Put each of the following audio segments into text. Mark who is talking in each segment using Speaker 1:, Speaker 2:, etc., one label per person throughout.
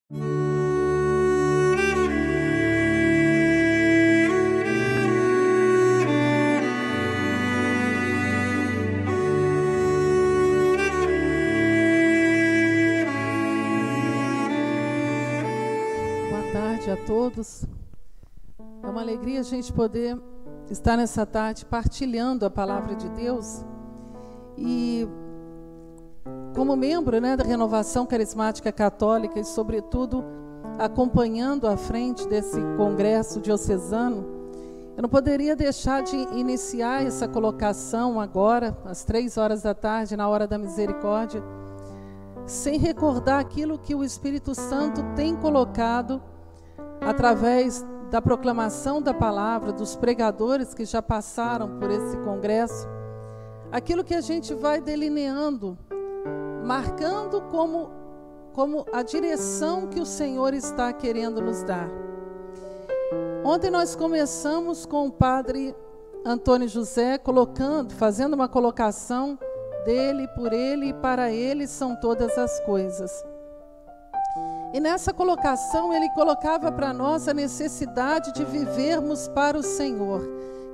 Speaker 1: A todos, é uma alegria a gente poder estar nessa tarde partilhando a palavra de Deus e como membro, da Renovação Carismática Católica e sobretudo acompanhando à frente desse congresso diocesano, eu não poderia deixar de iniciar essa colocação agora, às 3 horas da tarde, na hora da misericórdia, sem recordar aquilo que o Espírito Santo tem colocado através da proclamação da palavra, dos pregadores que já passaram por esse congresso, aquilo que a gente vai delineando, marcando como a direção que o Senhor está querendo nos dar. Ontem nós começamos com o padre Antônio José fazendo uma colocação dele, por ele e para ele são todas as coisas. E nessa colocação ele colocava para nós a necessidade de vivermos para o Senhor,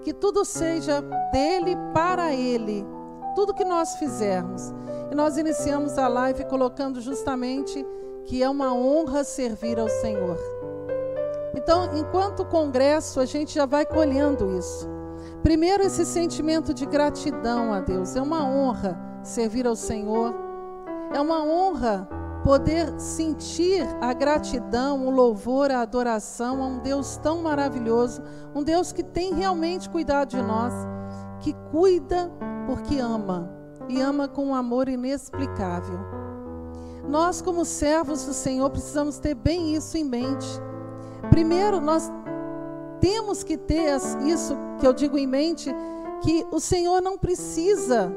Speaker 1: que tudo seja dele, para ele, tudo que nós fizermos. E nós iniciamos a live colocando justamente que é uma honra servir ao Senhor. Então, enquanto congresso, a gente já vai colhendo isso. Primeiro, esse sentimento de gratidão a Deus. É uma honra servir ao Senhor, é uma honra poder sentir a gratidão, o louvor, a adoração a um Deus tão maravilhoso, um Deus que tem realmente cuidado de nós, que cuida porque ama, e ama com um amor inexplicável. Nós, como servos do Senhor, precisamos ter bem isso em mente. Primeiro, nós temos que ter isso que eu digo em mente, que o Senhor não precisa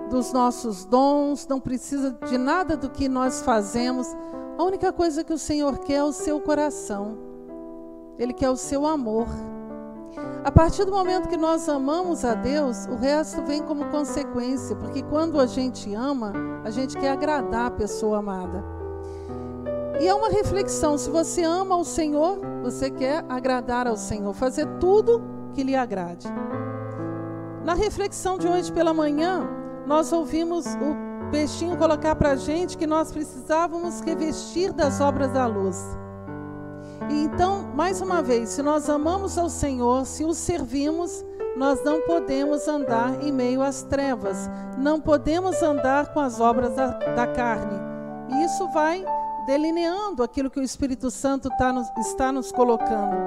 Speaker 1: dos nossos dons, não precisa de nada do que nós fazemos. A única coisa que o Senhor quer é o seu coração. Ele quer o seu amor. A partir do momento que nós amamos a Deus, o resto vem como consequência, porque quando a gente ama, a gente quer agradar a pessoa amada. E é uma reflexão, se você ama o Senhor, você quer agradar ao Senhor, fazer tudo que lhe agrade. Na reflexão de hoje pela manhã, nós ouvimos o Peixinho colocar para a gente que nós precisávamos revestir das obras da luz. E então, mais uma vez, se nós amamos ao Senhor, se o servimos, nós não podemos andar em meio às trevas, não podemos andar com as obras da carne. E isso vai delineando aquilo que o Espírito Santo está nos colocando.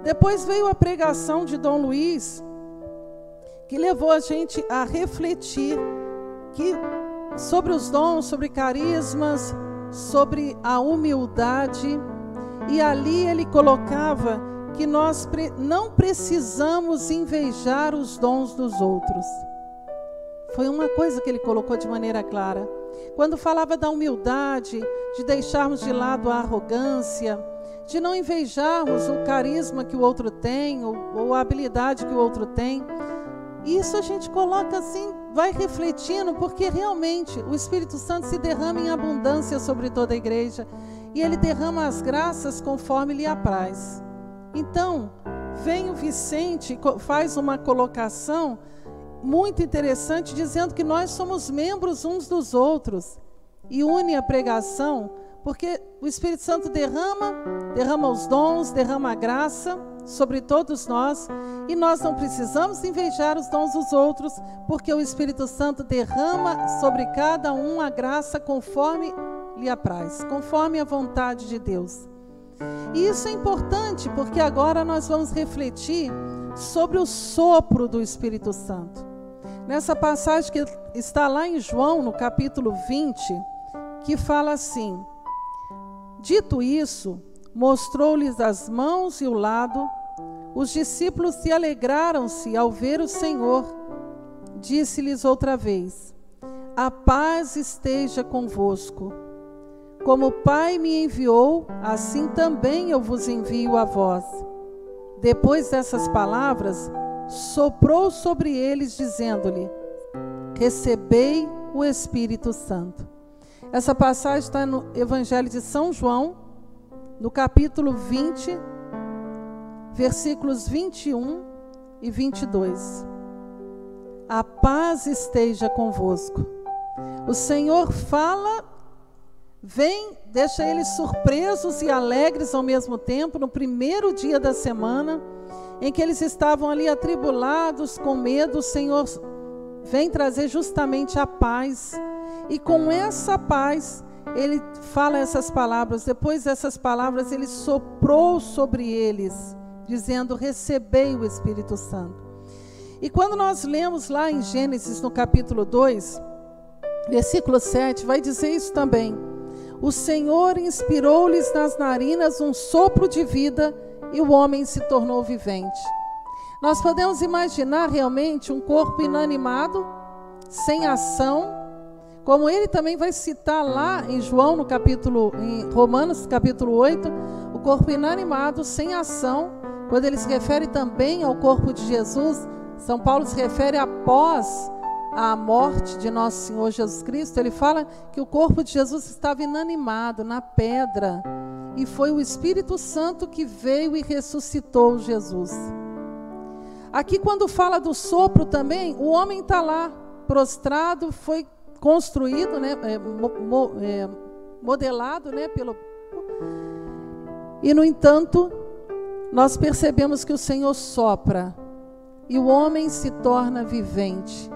Speaker 1: Depois veio a pregação de Dom Luiz, que levou a gente a refletir sobre os dons, sobre carismas, sobre a humildade. E ali ele colocava que nós não precisamos invejar os dons dos outros. Foi uma coisa que ele colocou de maneira clara. Quando falava da humildade, de deixarmos de lado a arrogância, de não invejarmos o carisma que o outro tem, ou a habilidade que o outro tem. Isso a gente coloca assim, vai refletindo, porque realmente o Espírito Santo se derrama em abundância sobre toda a igreja. E ele derrama as graças conforme lhe apraz. Então, vem o Vicente, faz uma colocação muito interessante, dizendo que nós somos membros uns dos outros. E une a pregação, porque o Espírito Santo derrama os dons, derrama a graça sobre todos nós, e nós não precisamos invejar os dons dos outros, porque o Espírito Santo derrama sobre cada um a graça conforme lhe apraz, conforme a vontade de Deus. E isso é importante, porque agora nós vamos refletir sobre o sopro do Espírito Santo. Nessa passagem que está lá em João, no capítulo 20, que fala assim: dito isso, mostrou-lhes as mãos e o lado. Os discípulos se alegraram-se ao ver o Senhor. Disse-lhes outra vez: a paz esteja convosco. Como o Pai me enviou, assim também eu vos envio a vós. Depois dessas palavras, soprou sobre eles, dizendo-lhe: recebei o Espírito Santo. Essa passagem está no Evangelho de São João, no capítulo 20, versículos 21 e 22. A paz esteja convosco. O Senhor fala, vem, deixa eles surpresos e alegres ao mesmo tempo, no primeiro dia da semana, em que eles estavam ali atribulados, com medo. O Senhor vem trazer justamente a paz, e com essa paz, ele fala essas palavras. Depois dessas palavras, ele soprou sobre eles, dizendo: recebei o Espírito Santo. E quando nós lemos lá em Gênesis, no capítulo 2, versículo 7, vai dizer isso também. O Senhor inspirou-lhes nas narinas um sopro de vida, e o homem se tornou vivente. Nós podemos imaginar realmente um corpo inanimado, sem ação, como ele também vai citar lá em em Romanos capítulo 8, o corpo inanimado, sem ação. Quando ele se refere também ao corpo de Jesus, São Paulo se refere após a morte de nosso Senhor Jesus Cristo. Ele fala que o corpo de Jesus estava inanimado na pedra, e foi o Espírito Santo que veio e ressuscitou Jesus. Aqui, quando fala do sopro também, o homem está lá prostrado, foi construído, né, modelado, né, e no entanto nós percebemos que o Senhor sopra e o homem se torna vivente.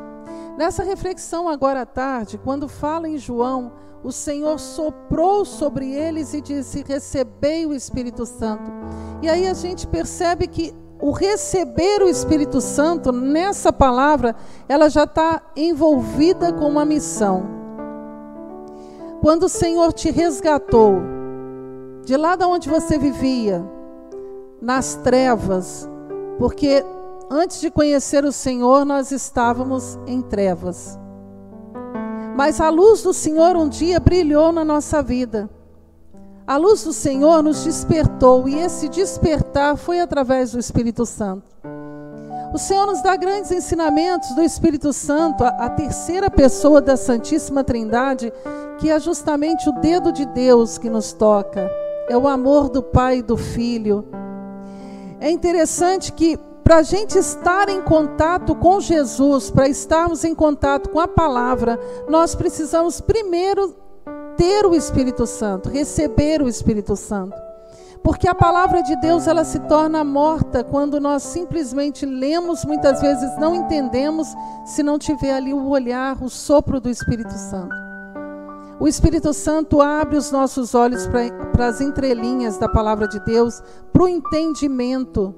Speaker 1: Nessa reflexão agora à tarde, quando fala em João, o Senhor soprou sobre eles e disse: recebei o Espírito Santo. E aí a gente percebe que o receber o Espírito Santo, nessa palavra, ela já está envolvida com uma missão. Quando o Senhor te resgatou, de lá de onde você vivia, nas trevas, porque antes de conhecer o Senhor, nós estávamos em trevas. Mas a luz do Senhor um dia brilhou na nossa vida. A luz do Senhor nos despertou, e esse despertar foi através do Espírito Santo. O Senhor nos dá grandes ensinamentos do Espírito Santo, a terceira pessoa da Santíssima Trindade, que é justamente o dedo de Deus que nos toca. É o amor do Pai e do Filho. É interessante que, para a gente estar em contato com Jesus, para estarmos em contato com a palavra, nós precisamos primeiro ter o Espírito Santo, receber o Espírito Santo. Porque a palavra de Deus, ela se torna morta quando nós simplesmente lemos, muitas vezes não entendemos, se não tiver ali o olhar, o sopro do Espírito Santo. O Espírito Santo abre os nossos olhos para as entrelinhas da palavra de Deus, para o entendimento.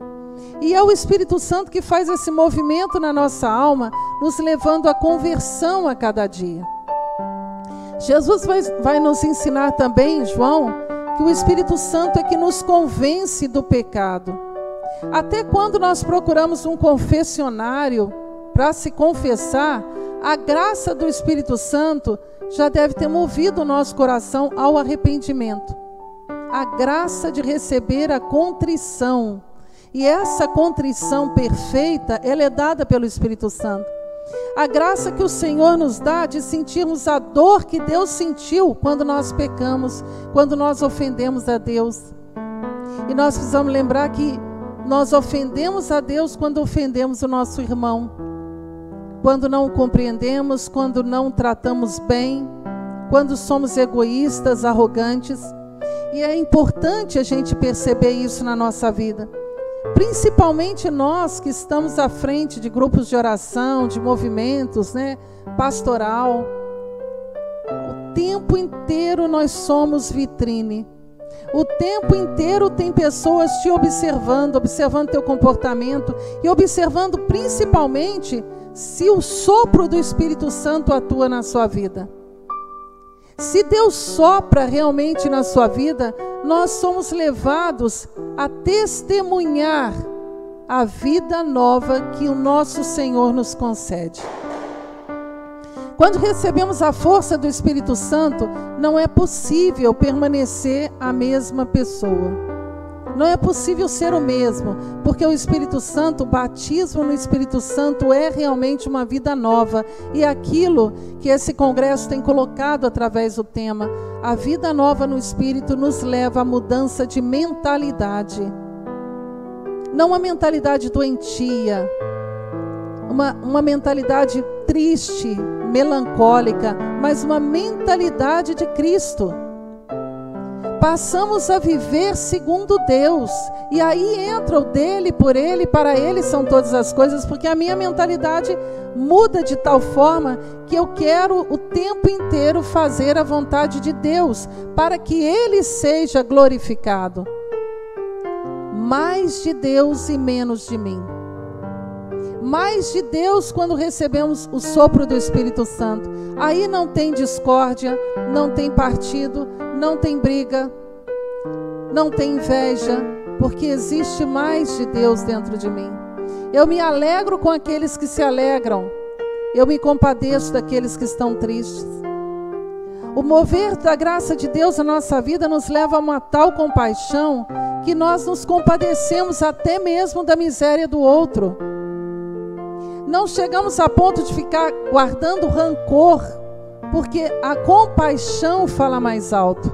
Speaker 1: E é o Espírito Santo que faz esse movimento na nossa alma, nos levando à conversão a cada dia. Jesus vai nos ensinar também, João, que o Espírito Santo é que nos convence do pecado. Até quando nós procuramos um confessionário para se confessar, a graça do Espírito Santo já deve ter movido o nosso coração ao arrependimento. A graça de receber a contrição. E essa contrição perfeita, ela é dada pelo Espírito Santo. A graça que o Senhor nos dá de sentirmos a dor que Deus sentiu quando nós pecamos, quando nós ofendemos a Deus. E nós precisamos lembrar que nós ofendemos a Deus quando ofendemos o nosso irmão, quando não o compreendemos, quando não o tratamos bem, quando somos egoístas, arrogantes. E é importante a gente perceber isso na nossa vida. Principalmente nós que estamos à frente de grupos de oração, de movimentos, né, pastoral. O tempo inteiro nós somos vitrine. O tempo inteiro tem pessoas te observando teu comportamento e observando principalmente se o sopro do Espírito Santo atua na sua vida. Se Deus sopra realmente na sua vida, nós somos levados a testemunhar a vida nova que o nosso Senhor nos concede. Quando recebemos a força do Espírito Santo, não é possível permanecer a mesma pessoa. Não é possível ser o mesmo, porque o Espírito Santo, o batismo no Espírito Santo é realmente uma vida nova. E aquilo que esse congresso tem colocado através do tema, a vida nova no Espírito, nos leva à mudança de mentalidade. Não uma mentalidade doentia, uma mentalidade triste, melancólica, mas uma mentalidade de Cristo. Passamos a viver segundo Deus, e aí entra o dele, por ele, para ele são todas as coisas, porque a minha mentalidade muda de tal forma que eu quero o tempo inteiro fazer a vontade de Deus, para que ele seja glorificado. Mais de Deus e menos de mim. Mais de Deus quando recebemos o sopro do Espírito Santo. Aí não tem discórdia, não tem partido, não tem briga, não tem inveja, porque existe mais de Deus dentro de mim. Eu me alegro com aqueles que se alegram, eu me compadeço daqueles que estão tristes. O mover da graça de Deus na nossa vida nos leva a uma tal compaixão que nós nos compadecemos até mesmo da miséria do outro. Não chegamos a ponto de ficar guardando rancor, porque a compaixão fala mais alto.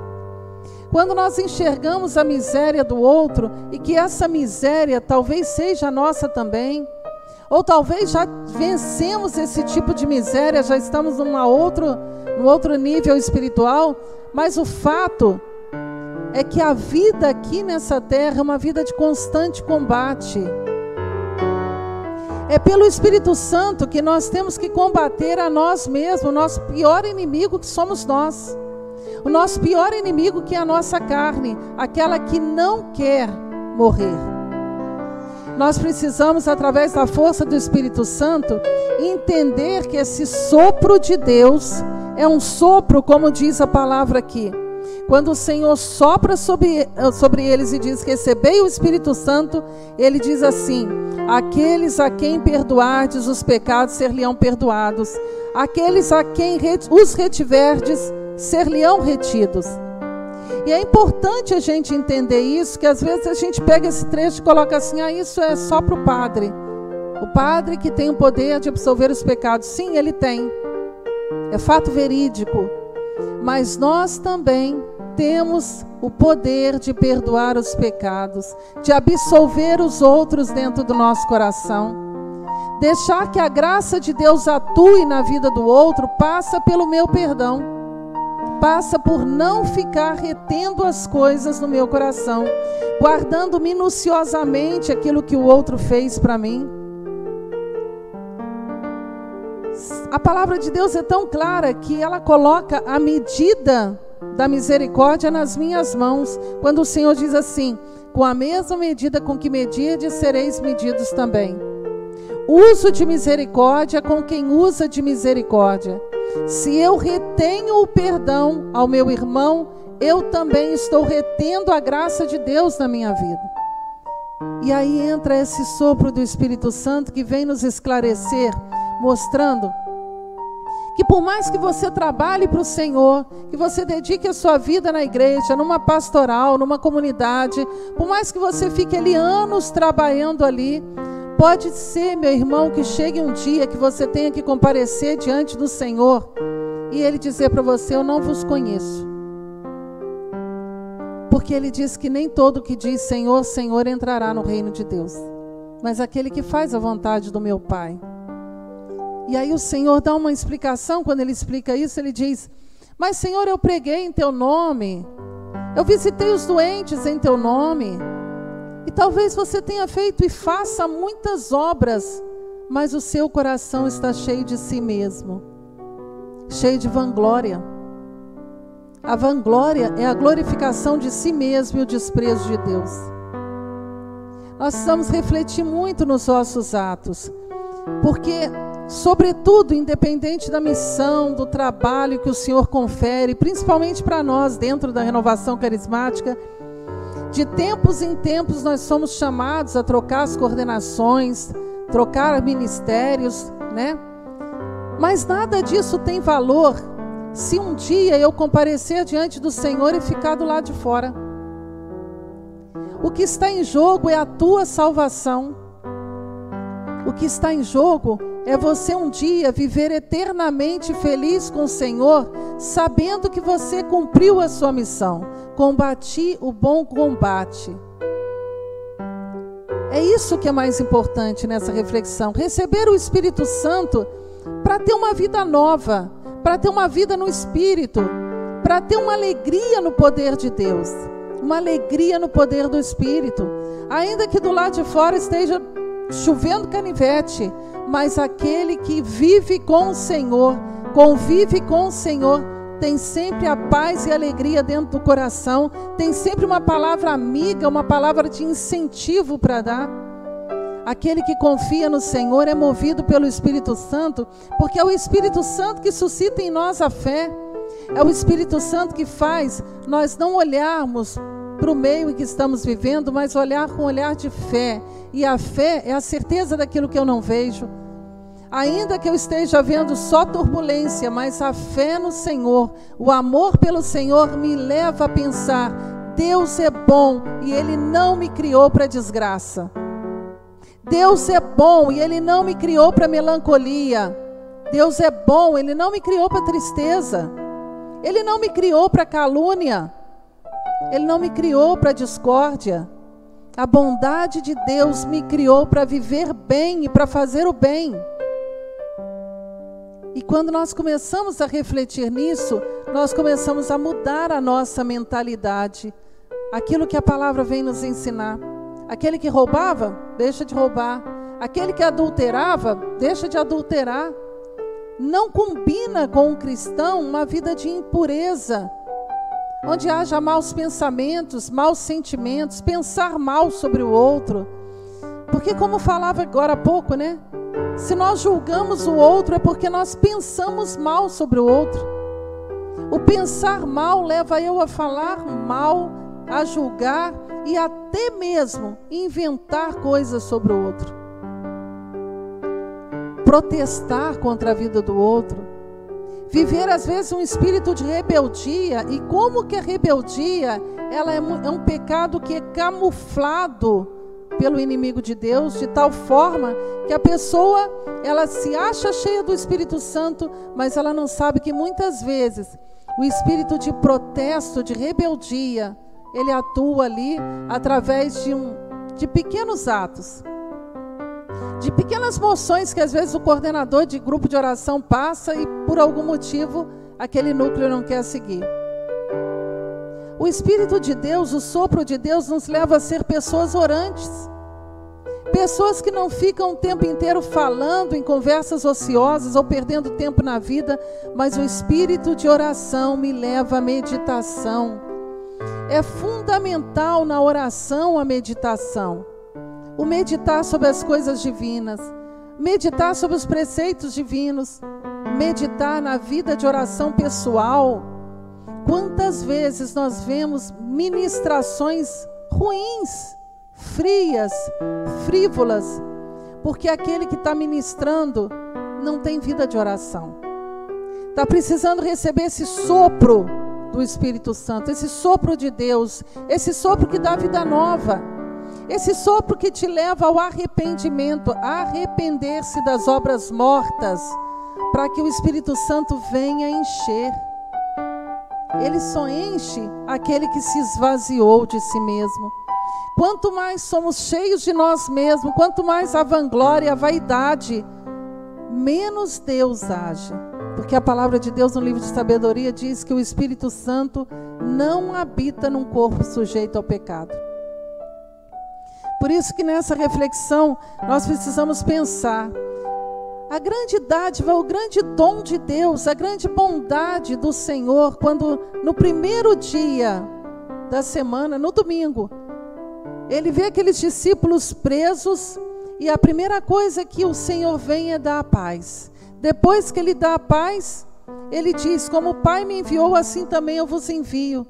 Speaker 1: Quando nós enxergamos a miséria do outro, e que essa miséria talvez seja nossa também, ou talvez já vencemos esse tipo de miséria, já estamos num outro nível espiritual, mas o fato é que a vida aqui nessa terra é uma vida de constante combate. É pelo Espírito Santo que nós temos que combater a nós mesmos, o nosso pior inimigo que somos nós. O nosso pior inimigo que é a nossa carne, aquela que não quer morrer. Nós precisamos, através da força do Espírito Santo, entender que esse sopro de Deus é um sopro, como diz a palavra aqui. Quando o Senhor sopra sobre eles e diz: recebei o Espírito Santo, ele diz assim: aqueles a quem perdoardes os pecados ser-lhe-ão perdoados, aqueles a quem os retiverdes ser-lhe-ão retidos. E é importante a gente entender isso, que às vezes a gente pega esse trecho e coloca assim: isso é só para o padre que tem o poder de absolver os pecados. Sim, ele tem, é fato verídico, mas nós também temos o poder de perdoar os pecados, de absolver os outros dentro do nosso coração. Deixar que a graça de Deus atue na vida do outro passa pelo meu perdão, passa por não ficar retendo as coisas no meu coração, guardando minuciosamente aquilo que o outro fez para mim. A palavra de Deus é tão clara que ela coloca a medida da misericórdia nas minhas mãos, quando o Senhor diz assim: com a mesma medida com que medirdes, sereis medidos também. Uso de misericórdia com quem usa de misericórdia. Se eu retenho o perdão ao meu irmão, eu também estou retendo a graça de Deus na minha vida. E aí entra esse sopro do Espírito Santo que vem nos esclarecer, mostrando que por mais que você trabalhe para o Senhor, que você dedique a sua vida na igreja, numa pastoral, numa comunidade, por mais que você fique ali anos trabalhando ali, pode ser, meu irmão, que chegue um dia que você tenha que comparecer diante do Senhor e Ele dizer para você: eu não vos conheço. Porque Ele diz que nem todo que diz Senhor, Senhor entrará no reino de Deus, mas aquele que faz a vontade do meu Pai. E aí o Senhor dá uma explicação. Quando Ele explica isso, Ele diz: mas Senhor, eu preguei em Teu nome, eu visitei os doentes em Teu nome, e talvez você tenha feito e faça muitas obras, mas o seu coração está cheio de si mesmo, cheio de vanglória. A vanglória é a glorificação de si mesmo e o desprezo de Deus. Nós precisamos refletir muito nos nossos atos, porque sobretudo, independente da missão, do trabalho que o Senhor confere, principalmente para nós dentro da renovação carismática, de tempos em tempos nós somos chamados a trocar as coordenações, trocar ministérios, né? Mas nada disso tem valor se um dia eu comparecer diante do Senhor e ficar do lado de fora. O que está em jogo é a tua salvação. O que está em jogo é você um dia viver eternamente feliz com o Senhor, sabendo que você cumpriu a sua missão. Combati o bom combate. É isso que é mais importante nessa reflexão. Receber o Espírito Santo para ter uma vida nova, para ter uma vida no Espírito, para ter uma alegria no poder de Deus, uma alegria no poder do Espírito. Ainda que do lado de fora esteja chovendo canivete, mas aquele que vive com o Senhor, convive com o Senhor, tem sempre a paz e a alegria dentro do coração, tem sempre uma palavra amiga, uma palavra de incentivo para dar. Aquele que confia no Senhor é movido pelo Espírito Santo, porque é o Espírito Santo que suscita em nós a fé. É o Espírito Santo que faz nós não olharmos para o meio em que estamos vivendo, mas olhar com um olhar de fé. E a fé é a certeza daquilo que eu não vejo. Ainda que eu esteja vendo só turbulência, mas a fé no Senhor, o amor pelo Senhor me leva a pensar: Deus é bom e Ele não me criou para desgraça. Deus é bom e Ele não me criou para melancolia. Deus é bom, Ele não me criou para tristeza. Ele não me criou para calúnia. Ele não me criou para discórdia. A bondade de Deus me criou para viver bem e para fazer o bem. E quando nós começamos a refletir nisso, nós começamos a mudar a nossa mentalidade. Aquilo que a palavra vem nos ensinar. Aquele que roubava, deixa de roubar. Aquele que adulterava, deixa de adulterar. Não combina com um cristão uma vida de impureza, onde haja maus pensamentos, maus sentimentos, pensar mal sobre o outro. Porque como falava agora há pouco, né? Se nós julgamos o outro é porque nós pensamos mal sobre o outro. O pensar mal leva eu a falar mal, a julgar e até mesmo inventar coisas sobre o outro. Protestar contra a vida do outro. Viver às vezes um espírito de rebeldia. E como que a rebeldia ela é um pecado que é camuflado pelo inimigo de Deus, de tal forma que a pessoa ela se acha cheia do Espírito Santo, mas ela não sabe que muitas vezes o espírito de protesto, de rebeldia, ele atua ali através de pequenos atos, de pequenas moções que às vezes o coordenador de grupo de oração passa e por algum motivo aquele núcleo não quer seguir. O Espírito de Deus, o sopro de Deus nos leva a ser pessoas orantes. Pessoas que não ficam o tempo inteiro falando em conversas ociosas ou perdendo tempo na vida, mas o espírito de oração me leva à meditação. É fundamental na oração a meditação. O meditar sobre as coisas divinas, meditar sobre os preceitos divinos, meditar na vida de oração pessoal. Quantas vezes nós vemos ministrações ruins, frias, frívolas, porque aquele que está ministrando não tem vida de oração. Está precisando receber esse sopro do Espírito Santo, esse sopro de Deus, esse sopro que dá vida nova, esse sopro que te leva ao arrependimento, a arrepender-se das obras mortas, para que o Espírito Santo venha encher. Ele só enche aquele que se esvaziou de si mesmo. Quanto mais somos cheios de nós mesmos, quanto mais a vanglória, a vaidade, menos Deus age. Porque a palavra de Deus no livro de sabedoria diz que o Espírito Santo não habita num corpo sujeito ao pecado. Por isso que nessa reflexão nós precisamos pensar a grande dádiva, o grande dom de Deus, a grande bondade do Senhor, quando no primeiro dia da semana, no domingo, ele vê aqueles discípulos presos e a primeira coisa que o Senhor vem é dar a paz. Depois que ele dá a paz, ele diz: como o Pai me enviou, assim também eu vos envio.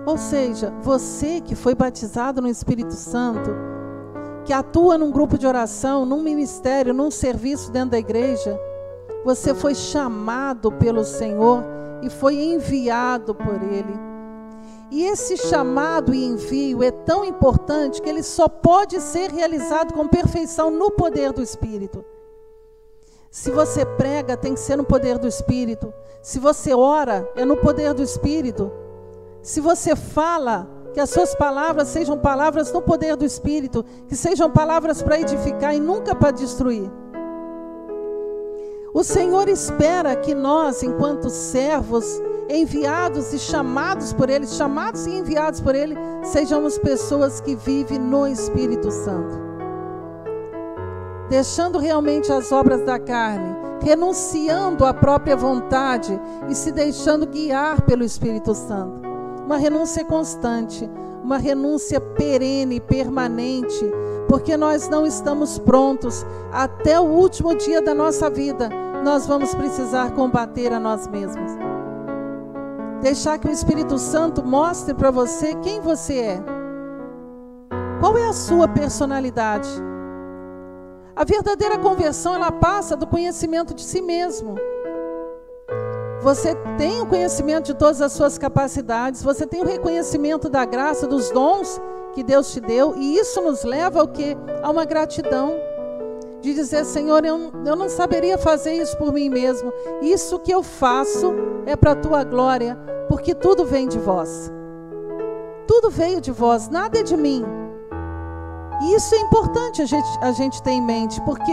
Speaker 1: Ou seja, você que foi batizado no Espírito Santo, que atua num grupo de oração, num ministério, num serviço dentro da igreja, você foi chamado pelo Senhor e foi enviado por Ele. E esse chamado e envio é tão importante que ele só pode ser realizado com perfeição no poder do Espírito. Se você prega, tem que ser no poder do Espírito. Se você ora, é no poder do Espírito. Se você fala, que as suas palavras sejam palavras no poder do Espírito, que sejam palavras para edificar e nunca para destruir. O Senhor espera que nós, enquanto servos, enviados e chamados por Ele, chamados e enviados por Ele, sejamos pessoas que vivem no Espírito Santo. Deixando realmente as obras da carne, renunciando à própria vontade e se deixando guiar pelo Espírito Santo. Uma renúncia constante, uma renúncia perene, permanente, porque nós não estamos prontos. Até o último dia da nossa vida, nós vamos precisar combater a nós mesmos. Deixar que o Espírito Santo mostre para você quem você é. Qual é a sua personalidade? A verdadeira conversão, ela passa do conhecimento de si mesmo. Você tem o conhecimento de todas as suas capacidades, você tem o reconhecimento da graça, dos dons que Deus te deu, e isso nos leva ao quê? A uma gratidão. De dizer, Senhor, eu não saberia fazer isso por mim mesmo. Isso que eu faço é para a tua glória, porque tudo vem de vós. Tudo veio de vós, nada é de mim. E isso é importante a gente ter em mente, porque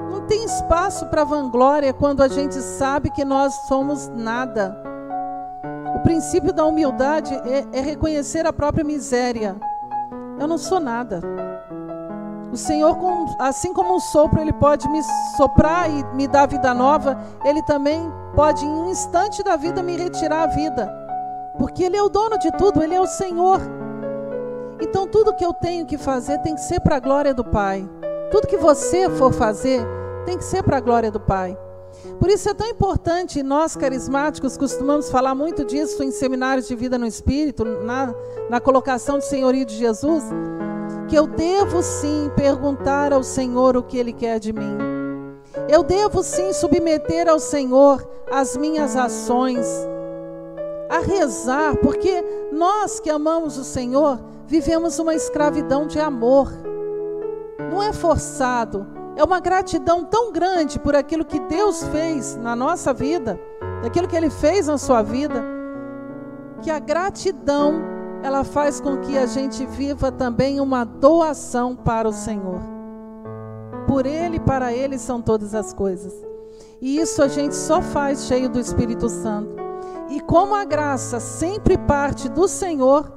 Speaker 1: não tem espaço para vanglória quando a gente sabe que nós somos nada. O princípio da humildade é reconhecer a própria miséria. Eu não sou nada. O Senhor, assim como um sopro, Ele pode me soprar e me dar vida nova, Ele também pode, em um instante da vida, me retirar a vida. Porque Ele é o dono de tudo, Ele é o Senhor. Então, tudo que eu tenho que fazer tem que ser para a glória do Pai. Tudo que você for fazer tem que ser para a glória do Pai. Por isso é tão importante, nós carismáticos costumamos falar muito disso em seminários de vida no Espírito, na colocação do senhorio de Jesus, que eu devo sim perguntar ao Senhor o que Ele quer de mim. Eu devo sim submeter ao Senhor as minhas ações, a rezar, porque nós que amamos o Senhor, vivemos uma escravidão de amor. Não é forçado, é uma gratidão tão grande por aquilo que Deus fez na nossa vida, daquilo que Ele fez na sua vida, que a gratidão, ela faz com que a gente viva também uma doação para o Senhor. Por Ele e para Ele são todas as coisas. E isso a gente só faz cheio do Espírito Santo. E como a graça sempre parte do Senhor,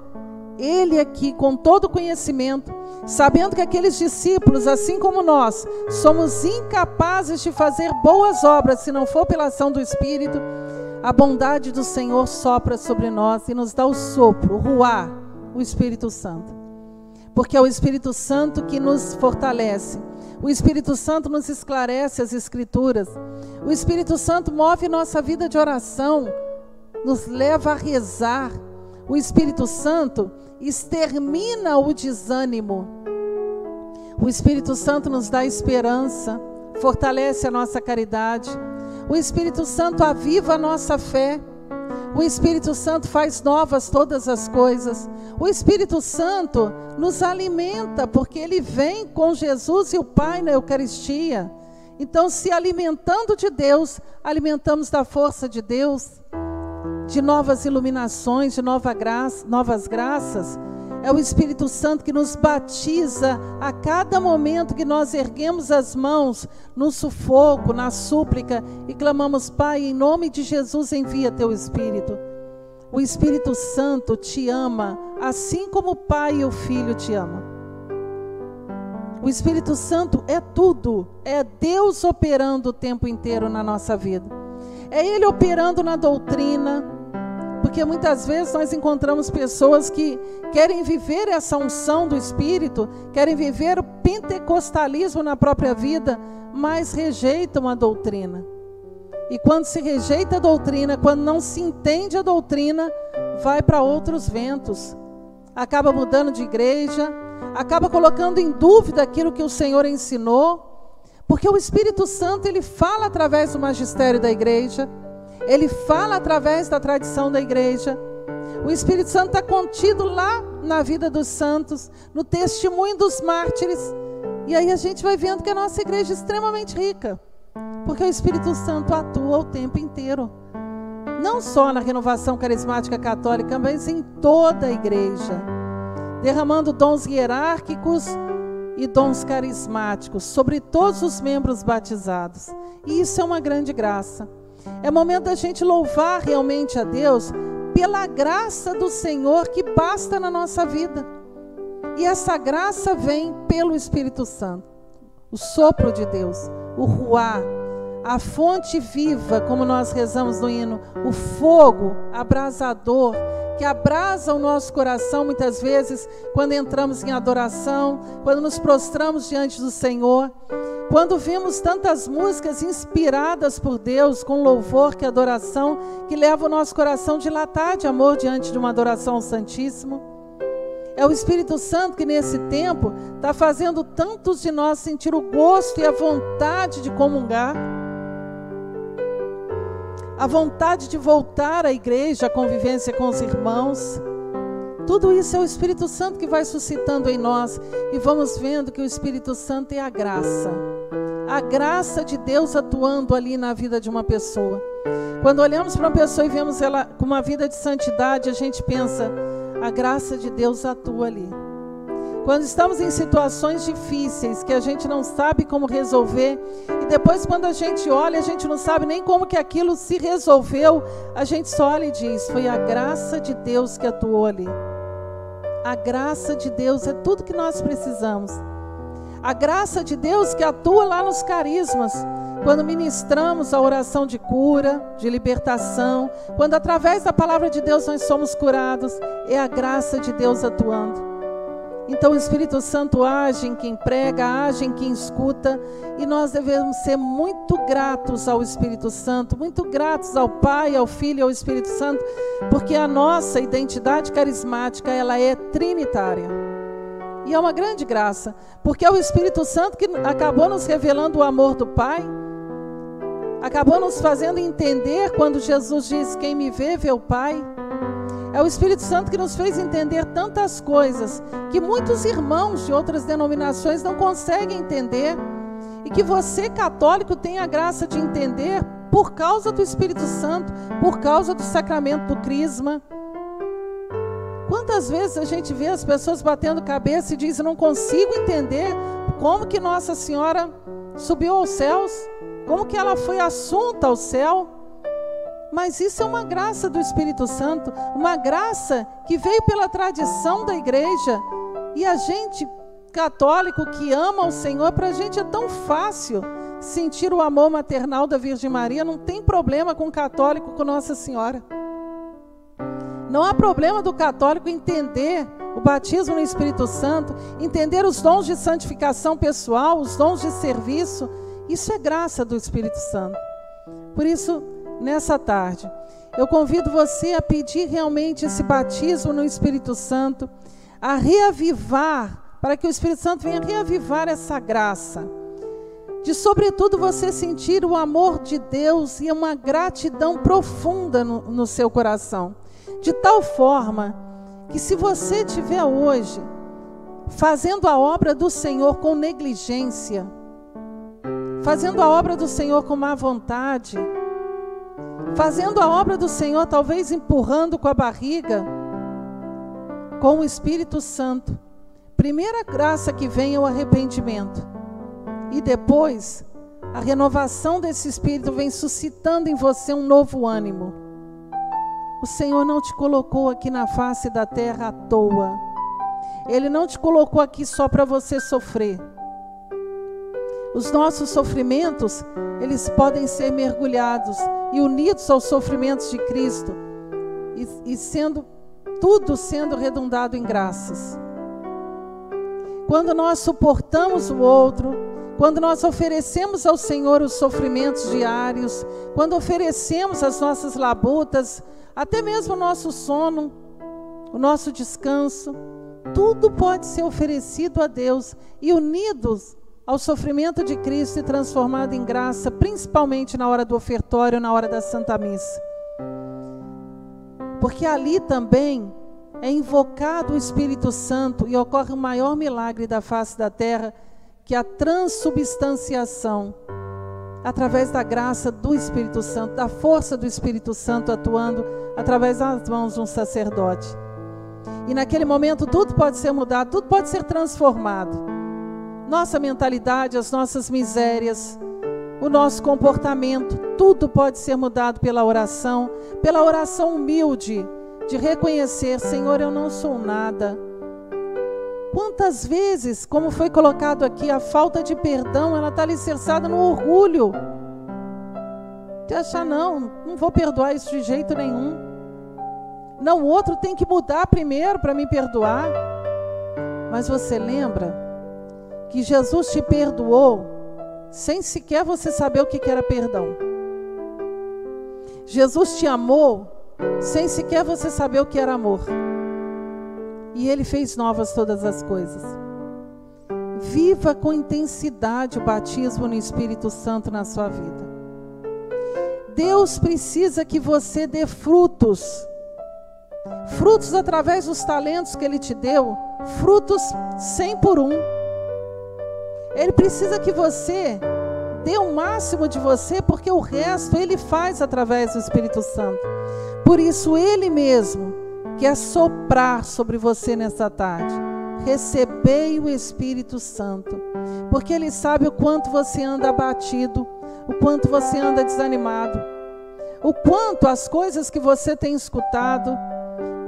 Speaker 1: Ele aqui com todo conhecimento, sabendo que aqueles discípulos, assim como nós, somos incapazes de fazer boas obras se não for pela ação do Espírito, a bondade do Senhor sopra sobre nós e nos dá o sopro, o ruá, o Espírito Santo. Porque é o Espírito Santo que nos fortalece. O Espírito Santo nos esclarece as Escrituras. O Espírito Santo move nossa vida de oração, nos leva a rezar. O Espírito Santo extermina o desânimo. O Espírito Santo nos dá esperança, fortalece a nossa caridade. O Espírito Santo aviva a nossa fé. O Espírito Santo faz novas todas as coisas. O Espírito Santo nos alimenta, porque Ele vem com Jesus e o Pai na Eucaristia. Então, se alimentando de Deus, alimentamos da força de Deus, de novas iluminações, de novas graças. É o Espírito Santo que nos batiza a cada momento que nós erguemos as mãos no sufoco, na súplica e clamamos, Pai, em nome de Jesus envia Teu Espírito. O Espírito Santo te ama, assim como o Pai e o Filho te amam. O Espírito Santo é tudo, é Deus operando o tempo inteiro na nossa vida. É Ele operando na doutrina, porque muitas vezes nós encontramos pessoas que querem viver essa unção do Espírito, querem viver o pentecostalismo na própria vida, mas rejeitam a doutrina. E quando se rejeita a doutrina, quando não se entende a doutrina, vai para outros ventos. Acaba mudando de igreja, acaba colocando em dúvida aquilo que o Senhor ensinou, porque o Espírito Santo, Ele fala através do magistério da igreja, Ele fala através da tradição da igreja. O Espírito Santo está contido lá na vida dos santos, no testemunho dos mártires. E aí a gente vai vendo que a nossa igreja é extremamente rica, porque o Espírito Santo atua o tempo inteiro. Não só na renovação carismática católica, mas em toda a igreja, derramando dons hierárquicos e dons carismáticos sobre todos os membros batizados. E isso é uma grande graça. É momento da gente louvar realmente a Deus pela graça do Senhor que basta na nossa vida. E essa graça vem pelo Espírito Santo, o sopro de Deus, o ruá, a fonte viva, como nós rezamos no hino, o fogo abrasador, que abrasa o nosso coração muitas vezes, quando entramos em adoração, quando nos prostramos diante do Senhor, quando vimos tantas músicas inspiradas por Deus, com louvor que adoração, que leva o nosso coração a dilatar de amor diante de uma adoração ao Santíssimo. É o Espírito Santo que nesse tempo está fazendo tantos de nós sentir o gosto e a vontade de comungar, a vontade de voltar à igreja, à convivência com os irmãos. Tudo isso é o Espírito Santo que vai suscitando em nós, e vamos vendo que o Espírito Santo é a graça de Deus atuando ali na vida de uma pessoa. Quando olhamos para uma pessoa e vemos ela com uma vida de santidade, a gente pensa, a graça de Deus atua ali. Quando estamos em situações difíceis, que a gente não sabe como resolver, e depois quando a gente olha, a gente não sabe nem como que aquilo se resolveu, a gente só olha e diz, foi a graça de Deus que atuou ali. A graça de Deus é tudo que nós precisamos. A graça de Deus que atua lá nos carismas, quando ministramos a oração de cura, de libertação, quando através da palavra de Deus nós somos curados, é a graça de Deus atuando. Então o Espírito Santo age em quem prega, age em quem escuta, e nós devemos ser muito gratos ao Espírito Santo, muito gratos ao Pai, ao Filho e ao Espírito Santo, porque a nossa identidade carismática, ela é trinitária. E é uma grande graça, porque é o Espírito Santo que acabou nos revelando o amor do Pai, acabou nos fazendo entender quando Jesus diz, quem me vê, vê o Pai. É o Espírito Santo que nos fez entender tantas coisas que muitos irmãos de outras denominações não conseguem entender, e que você, católico, tem a graça de entender por causa do Espírito Santo, por causa do sacramento do crisma. Quantas vezes a gente vê as pessoas batendo cabeça e dizem, não consigo entender como que Nossa Senhora subiu aos céus, como que ela foi assunta ao céu. Mas isso é uma graça do Espírito Santo, uma graça que veio pela tradição da igreja. E a gente, católico, que ama o Senhor, para a gente é tão fácil sentir o amor maternal da Virgem Maria. Não tem problema com o católico, com Nossa Senhora. Não há problema do católico entender o batismo no Espírito Santo, entender os dons de santificação pessoal, os dons de serviço. Isso é graça do Espírito Santo. Por isso, nessa tarde, eu convido você a pedir realmente esse batismo no Espírito Santo, a reavivar, para que o Espírito Santo venha reavivar essa graça, de sobretudo você sentir o amor de Deus e uma gratidão profunda no seu coração, de tal forma que se você estiver hoje fazendo a obra do Senhor com negligência, fazendo a obra do Senhor com má vontade, fazendo a obra do Senhor talvez empurrando com a barriga, com o Espírito Santo, primeira graça que vem é o arrependimento, e depois a renovação desse Espírito vem suscitando em você um novo ânimo. O Senhor não te colocou aqui na face da terra à toa. Ele não te colocou aqui só para você sofrer. Os nossos sofrimentos, eles podem ser mergulhados e unidos aos sofrimentos de Cristo, e tudo sendo redundado em graças. Quando nós suportamos o outro, quando nós oferecemos ao Senhor os sofrimentos diários, quando oferecemos as nossas labutas, até mesmo o nosso sono, o nosso descanso, tudo pode ser oferecido a Deus e unidos ao sofrimento de Cristo e transformado em graça, principalmente na hora do ofertório, na hora da Santa Missa. porque ali também é invocado o Espírito Santo e ocorre o maior milagre da face da terra, que é a transubstanciação, através da graça do Espírito Santo, da força do Espírito Santo atuando através das mãos de um sacerdote. E naquele momento tudo pode ser mudado, tudo pode ser transformado. Nossa mentalidade, as nossas misérias, o nosso comportamento, tudo pode ser mudado pela oração humilde, de reconhecer: Senhor, eu não sou nada. Quantas vezes, como foi colocado aqui, a falta de perdão, ela está alicerçada no orgulho. De achar, não vou perdoar isso de jeito nenhum. Não, o outro tem que mudar primeiro para me perdoar. Mas você lembra que Jesus te perdoou sem sequer você saber o que era perdão. Jesus te amou sem sequer você saber o que era amor. E Ele fez novas todas as coisas. Viva com intensidade o batismo no Espírito Santo na sua vida. Deus precisa que você dê frutos. Frutos através dos talentos que Ele te deu. Frutos 100 por 1. Ele precisa que você dê o máximo de você, porque o resto Ele faz através do Espírito Santo. Por isso Ele mesmo quer soprar sobre você nessa tarde. Recebei o Espírito Santo, porque Ele sabe o quanto você anda abatido, o quanto você anda desanimado, o quanto as coisas que você tem escutado,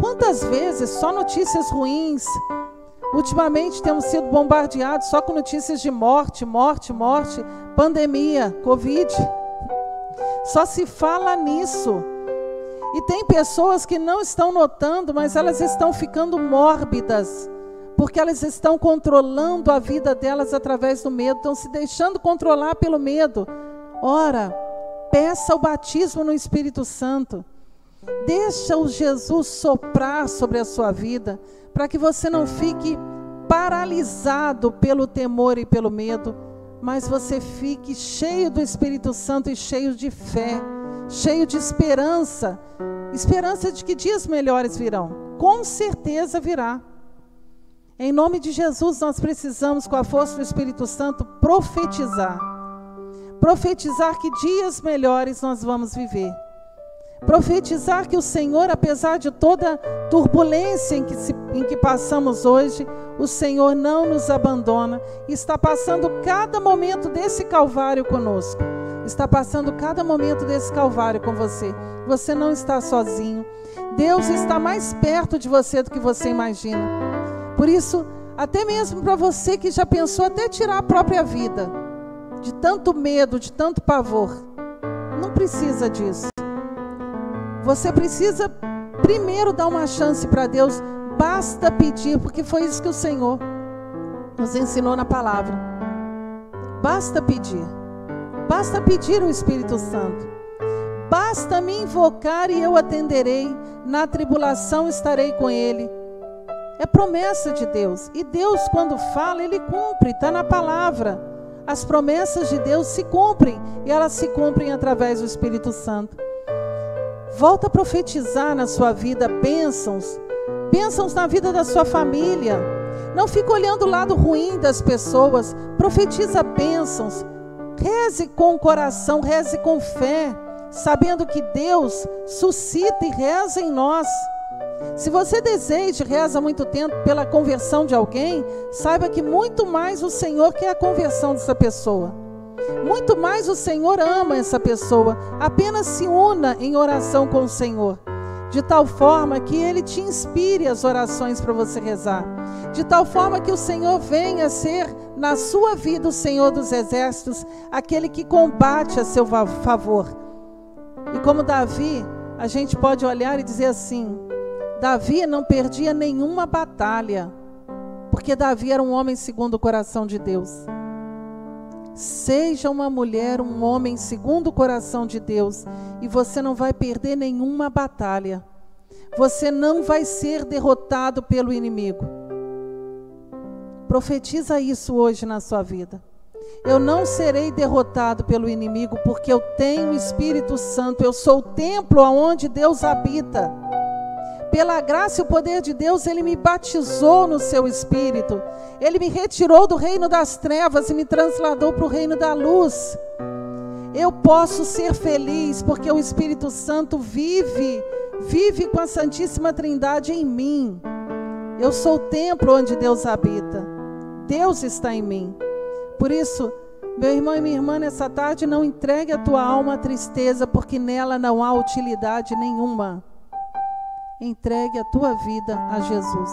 Speaker 1: quantas vezes só notícias ruins. Ultimamente temos sido bombardeados só com notícias de morte, pandemia, Covid. Só se fala nisso. E tem pessoas que não estão notando, mas elas estão ficando mórbidas, porque elas estão controlando a vida delas através do medo, estão se deixando controlar pelo medo. Ora, peça o batismo no Espírito Santo. Deixa o Jesus soprar sobre a sua vida, para que você não fique paralisado pelo temor e pelo medo, mas você fique cheio do Espírito Santo e cheio de fé, cheio de esperança, esperança de que dias melhores virão. Com certeza virá. Em nome de Jesus, nós precisamos, com a força do Espírito Santo, profetizar. Profetizar que dias melhores nós vamos viver. Profetizar que o Senhor, apesar de toda turbulência em que passamos hoje, o Senhor não nos abandona. Está passando cada momento desse Calvário conosco. Está passando cada momento desse Calvário com você. Você não está sozinho. Deus está mais perto de você do que você imagina. Por isso, até mesmo para você que já pensou até tirar a própria vida, de tanto medo, de tanto pavor, não precisa disso. Você precisa primeiro dar uma chance para Deus. Basta pedir, porque foi isso que o Senhor nos ensinou na palavra. Basta pedir. Basta pedir o Espírito Santo. Basta me invocar e eu atenderei. Na tribulação estarei com Ele. É promessa de Deus. E Deus, quando fala, Ele cumpre. Está na palavra. As promessas de Deus se cumprem. E elas se cumprem através do Espírito Santo. Volta a profetizar na sua vida bênçãos. Bênçãos na vida da sua família. Não fica olhando o lado ruim das pessoas. Profetiza bênçãos. Reze com o coração, reze com fé, sabendo que Deus suscita e reza em nós. Se você deseja e reza há muito tempo pela conversão de alguém, saiba que muito mais o Senhor quer a conversão dessa pessoa. Muito mais o Senhor ama essa pessoa. Apenas se una em oração com o Senhor, de tal forma que Ele te inspire as orações para você rezar, de tal forma que o Senhor venha a ser na sua vida o Senhor dos exércitos, aquele que combate a seu favor. E como Davi, a gente pode olhar e dizer assim: Davi não perdia nenhuma batalha, porque Davi era um homem segundo o coração de Deus. Seja uma mulher, um homem segundo o coração de Deus, e você não vai perder nenhuma batalha. Você não vai ser derrotado pelo inimigo. Profetiza isso hoje na sua vida. Eu não serei derrotado pelo inimigo, porque eu tenho o Espírito Santo. Eu sou o templo onde Deus habita. Pela graça e o poder de Deus, Ele me batizou no seu Espírito. Ele me retirou do reino das trevas e me trasladou para o reino da luz. Eu posso ser feliz porque o Espírito Santo vive com a Santíssima Trindade em mim. Eu sou o templo onde Deus habita. Deus está em mim. Por isso, meu irmão e minha irmã, nessa tarde, não entregue a tua alma à tristeza, porque nela não há utilidade nenhuma. Entregue a tua vida a Jesus.